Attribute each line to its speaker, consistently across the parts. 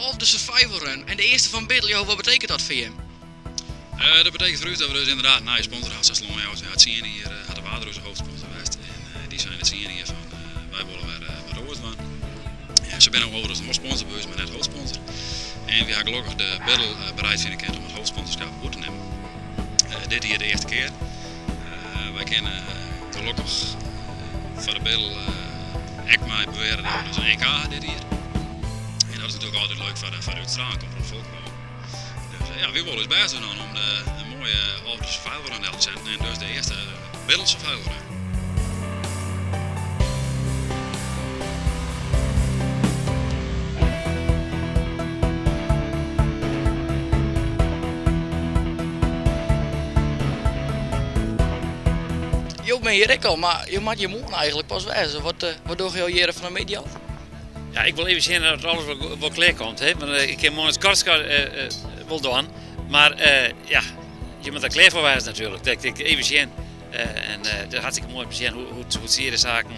Speaker 1: of de survival run en de eerste van Biddle, wat betekent dat voor je?
Speaker 2: Dat betekent voor u dat we dus inderdaad een sponsor hadden. Zoals Longhout had zien hier, had de Waterhoze hoofdsponsor geweest. En die zijn het zien hier van wij willen weer wat oors van. En ze zijn ook overigens nog sponsorbeus, maar net hoofdsponsor. En we hebben gelukkig de Biddle bereid vinden om het hoofdsponsorschap op te nemen. Dit hier de eerste keer. Wij kennen gelukkig voor de Biddle mij beweren dat we dus een EK dit hier. En dat is natuurlijk altijd leuk voor de uitstraling komt van volkbouw. Dus ja, we willen dus best doen om een mooie oude survival run te zetten. En dus de eerste Biddle survival run.
Speaker 1: Je ben hier ik al, maar je mag je moeder eigenlijk pas wijzen. Wat doe je hier van de media?
Speaker 3: Ja, ik wil even zien dat alles wel klaar komt. Hè? Want ik heb morgen het kortskar wel doen. Maar ja, je moet daar klaar voor wijzen natuurlijk. Dat ik even zien. En dat is hartstikke mooi om te zien hoe ze hier de zaken,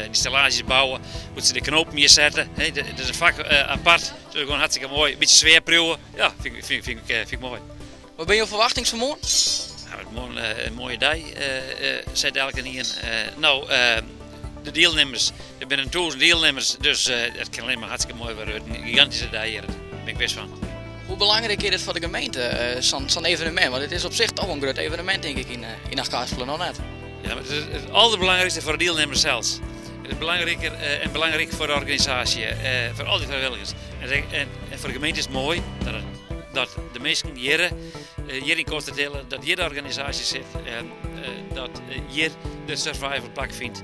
Speaker 3: die stellages bouwen, hoe ze de knopen hier zetten. Hè? Dat is een vak apart. Dat is gewoon hartstikke mooi. Een beetje sfeerproeven. Ja, vind ik mooi.
Speaker 1: Wat ben je verwachting van morgen?
Speaker 3: Nou, een mooie dag, zet elke in. De deelnemers, er zijn 1000 deelnemers, dus het kan alleen maar hartstikke mooi worden. Een gigantische dag hier, daar ben ik best van.
Speaker 1: Hoe belangrijk is het voor de gemeente, zo'n evenement? Want het is op zich toch een groot evenement, denk ik, in Achterkaspelen, nog net.
Speaker 3: Ja, maar het allerbelangrijkste voor de deelnemers zelf. Het is belangrijker en belangrijk voor de organisatie, voor al die vrijwilligers. En voor de gemeente is het mooi dat de mensen hier in Costa delen, dat hier de organisatie zit, dat hier de survival plak vindt.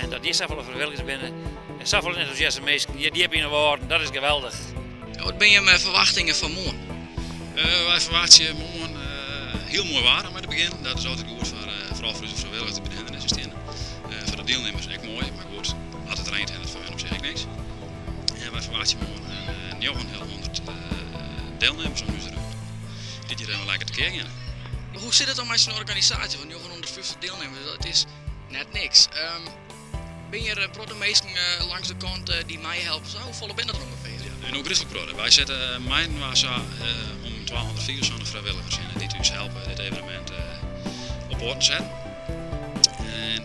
Speaker 3: En dat hier zoveel vrijwilligers binnen, en zoveel enthousiaste mensen, die hebben in woorden, dat is geweldig.
Speaker 1: Wat ben je met verwachtingen van morgen?
Speaker 2: Wij verwachten morgen heel mooi waar om te beginnen. Dat is altijd goed, vooral voor de vrijwilligers die beginnen en assisteren. Voor de deelnemers echt mooi, maar goed, als het regent en het voor hen op zich niks. En wij verwachten morgen 900 deelnemers om ons dit hier helemaal lekker te kijken.
Speaker 1: Hoe zit het dan met zo'n organisatie van 950 deelnemers? Dat is net niks. Ben je er protomeesten langs de kant die mij helpen? Hoe volle ben dat ongeveer?
Speaker 2: Ja, en ook Griffel wij zetten mijn was om 1204 vrijwilligers in die ons helpen dit evenement op orde te zetten. En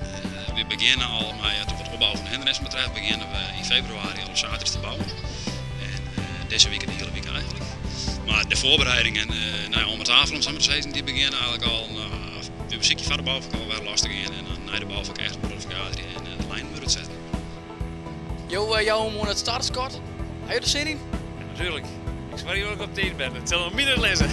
Speaker 2: we beginnen al met wat opbouw van hindernissen betreft, beginnen we in februari al zaterdag te bouwen. En deze week en de hele week eigenlijk. Maar de voorbereidingen om het tafel om samen te zetten, die beginnen eigenlijk al we bezieken van de bouwvak al wel lastig in en dan naar de bouwvak echt op de vergadering en de lijn moet het zetten.
Speaker 1: Jouw moeder het startskort, heb je er zin in?
Speaker 3: Ja, natuurlijk. Ik zwaar hier ook op tijd ben, het zal nog minder lezen.